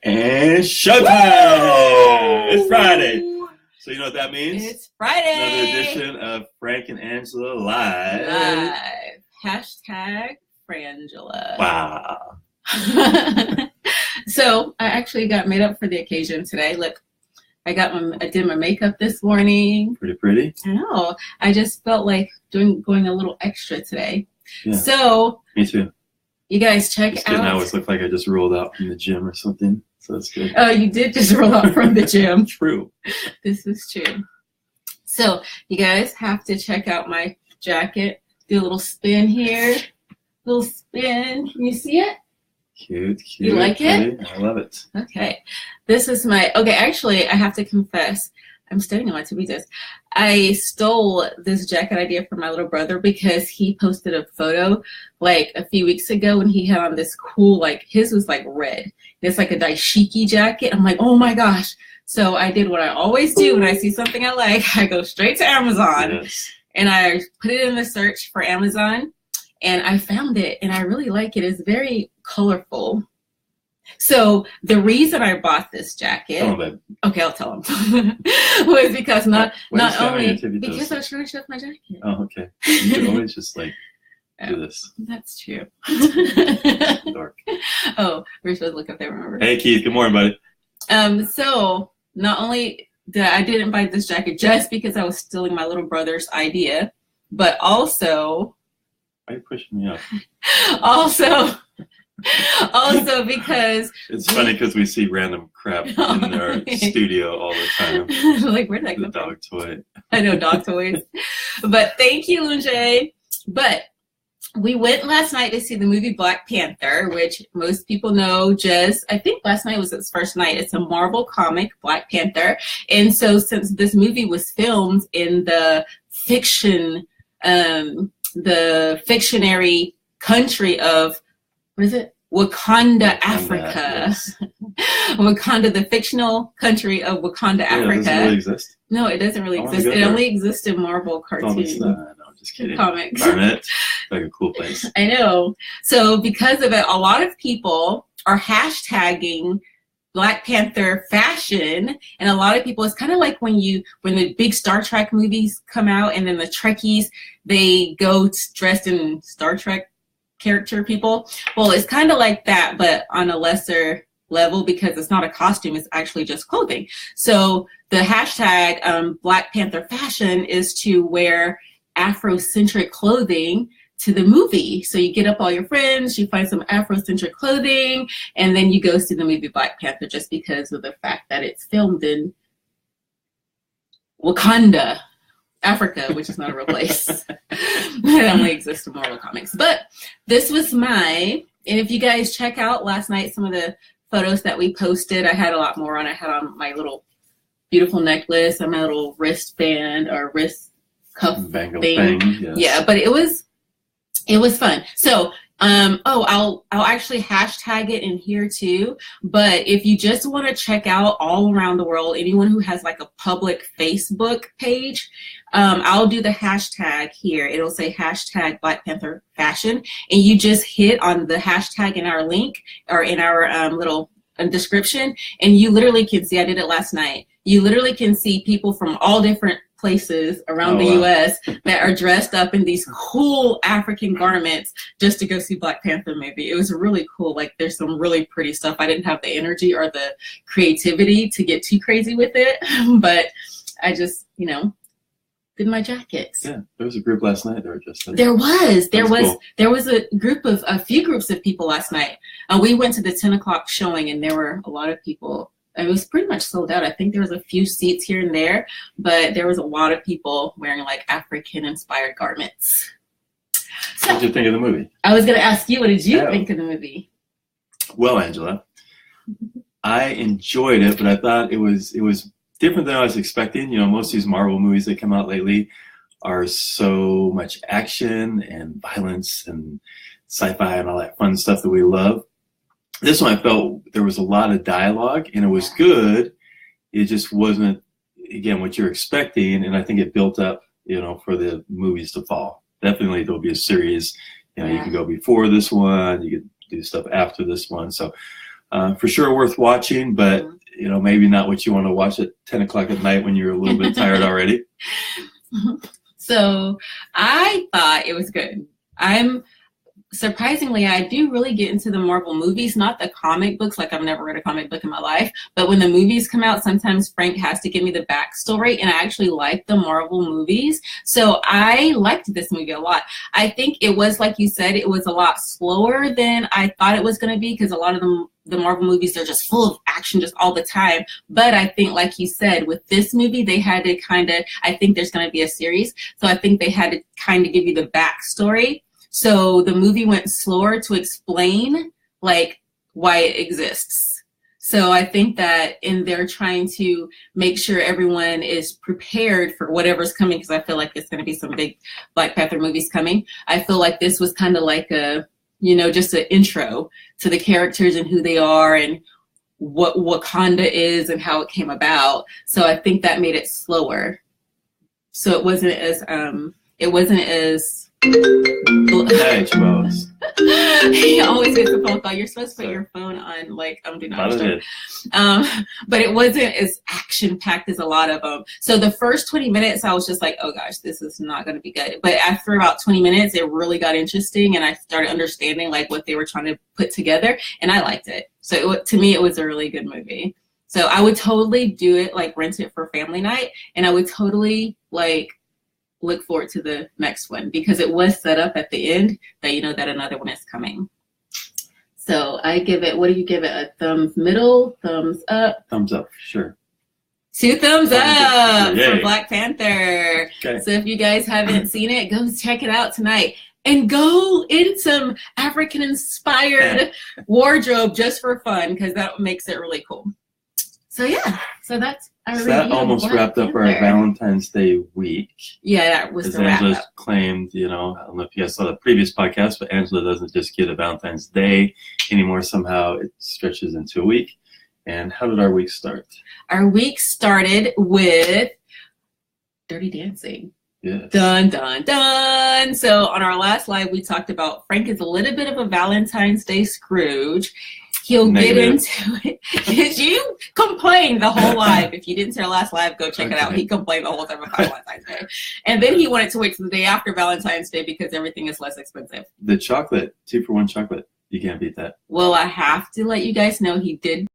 And showtime! It's Friday. So you know what that means? It's Friday. Another edition of Frank and Angela Live. Hashtag Frangela. Wow. So I actually got made up for the occasion today. Look, I did my makeup this morning. Pretty? I know. I just felt like going a little extra today. Yeah. So me too. You guys check just out. I always look like I just rolled out from the gym or something. So that's good. Oh, you did just roll out from the gym. True. This is true. So you guys have to check out my jacket. Do a little spin here. Little spin. Can you see it? Cute. You like it? I love it. Okay. This is actually, I have to confess, I'm studying on my to-be list. I stole this jacket idea from my little brother because he posted a photo like a few weeks ago and he had on this cool, like his was like red. It's like a dashiki jacket. I'm like, oh my gosh. So I did what I always do when I see something I like. I go straight to Amazon. Yes. And I put it in the search for Amazon and I found it and I really like it. It's very colorful. So the reason I bought this jacket, okay, I'll tell him, was because not only because I was trying to show off my jacket. Oh, okay. You can always just like do this. That's true. Dark. Oh, we're supposed to look up there. Remember? Hey, Keith. Good morning, buddy. So not only I didn't buy this jacket just because I was stealing my little brother's idea, but also. Why are you pushing me up? Also because it's funny because we see random crap in our studio all the time. Like where'd that the dog toy. I know, dog toys. But thank you, Lunjay. But we went last night to see the movie Black Panther, which most people know I think last night was its first night. It's a Marvel comic, Black Panther. And so since this movie was filmed in the fictionary country of, what is it? Wakanda, Africa. Yes. Wakanda, the fictional country of Wakanda, Africa. Does it really exist? No, it doesn't really exist. It only exists in Marvel cartoons. No, I'm just kidding. Comics. Darn it. It's like a cool place. I know. So because of it, a lot of people are hashtagging Black Panther fashion, and a lot of people, it's kind of like when the big Star Trek movies come out and then the Trekkies, they go dressed in Star Trek character people. Well, it's kind of like that, but on a lesser level because it's not a costume, it's actually just clothing. So the hashtag Black Panther fashion is to wear Afrocentric clothing to the movie. So you get up all your friends, you find some Afrocentric clothing, and then you go see the movie Black Panther just because of the fact that it's filmed in Wakanda, Africa, which is not a real place. It only exists in Marvel Comics. But this was and if you guys check out last night some of the photos that we posted, I had a lot more on. I had on my little beautiful necklace and my little wristband or wrist cuff thing. Yes. Yeah, but it was fun. So I'll actually hashtag it in here too. But if you just want to check out all around the world, anyone who has like a public Facebook page, I'll do the hashtag here. It'll say hashtag Black Panther fashion, and you just hit on the hashtag in our link or in our little description, and you literally can see. I did it last night. You literally can see people from all different places around the U.S. that are dressed up in these cool African garments just to go see Black Panther movie. It was really cool. Like there's some really pretty stuff. I didn't have the energy or the creativity to get too crazy with it, but I just, did my jackets. Yeah, there was a group last night. There was a few groups of people last night. We went to the 10 o'clock showing and there were a lot of people. It was pretty much sold out. I think there was a few seats here and there, but there was a lot of people wearing like African-inspired garments. So, what did you think of the movie? I was going to ask you, what did you think of the movie? Well, Angela, I enjoyed it, but I thought it was different than I was expecting. Most of these Marvel movies that come out lately are so much action and violence and sci-fi and all that fun stuff that we love. This one I felt there was a lot of dialogue and it was good. It just wasn't, again, what you're expecting. And I think it built up, for the movies to fall. Definitely there'll be a series, you can go before this one, you could do stuff after this one. So For sure worth watching, but you know, maybe not what you want to watch at 10 o'clock at night when you're a little bit tired already. So I thought it was good. Surprisingly, I do really get into the Marvel movies, not the comic books. Like, I've never read a comic book in my life, but when the movies come out, sometimes Frank has to give me the backstory, and I actually like the Marvel movies. So I liked this movie a lot. I think it was, like you said, it was a lot slower than I thought it was going to be, because a lot of the Marvel movies, they're just full of action just all the time. But I think, like you said, with this movie, they had to kind of, I think there's going to be a series, so I think they had to kind of give you the backstory. So the movie went slower to explain, like, why it exists. So I think that in there trying to make sure everyone is prepared for whatever's coming, because I feel like there's going to be some big Black Panther movies coming. I feel like this was kind of like a, you know, just an intro to the characters and who they are and what Wakanda is and how it came about. So I think that made it slower. So it wasn't as Hey, Charles. He always gets a phone call. You're supposed to put your phone on, like, do not disturb. But it wasn't as action packed as a lot of them. So the first 20 minutes, I was just like, oh gosh, this is not going to be good. But after about 20 minutes, it really got interesting, and I started understanding like what they were trying to put together, and I liked it. So to me, it was a really good movie. So I would totally do it, like rent it for family night, and I would totally like look forward to the next one, because it was set up at the end that you know that another one is coming. So I give it, what do you give it? A thumbs middle, thumbs up? Thumbs up, sure. 2 thumbs up Yay. for Black Panther. Okay. So if you guys haven't seen it, go check it out tonight. And go in some African-inspired wardrobe just for fun, because that makes it really cool. So yeah, so that's our So that almost wrapped up our Valentine's Day week. Yeah, that was as the wrap Angela up. claimed, you know, I don't know if you guys saw the previous podcast, but Angela doesn't just get a Valentine's Day anymore. Somehow it stretches into a week. And how did our week start? Our week started with Dirty Dancing. Yes. Dun, dun, dun. So on our last live, we talked about Frank is a little bit of a Valentine's Day Scrooge. He'll Negative. get into it. Because you complained the whole live. If you didn't see our last live, go check it out. He complained the whole time about Valentine's Day. And then he wanted to wait till the day after Valentine's Day because everything is less expensive. The chocolate, 2-for-1 chocolate, you can't beat that. Well, I have to let you guys know he did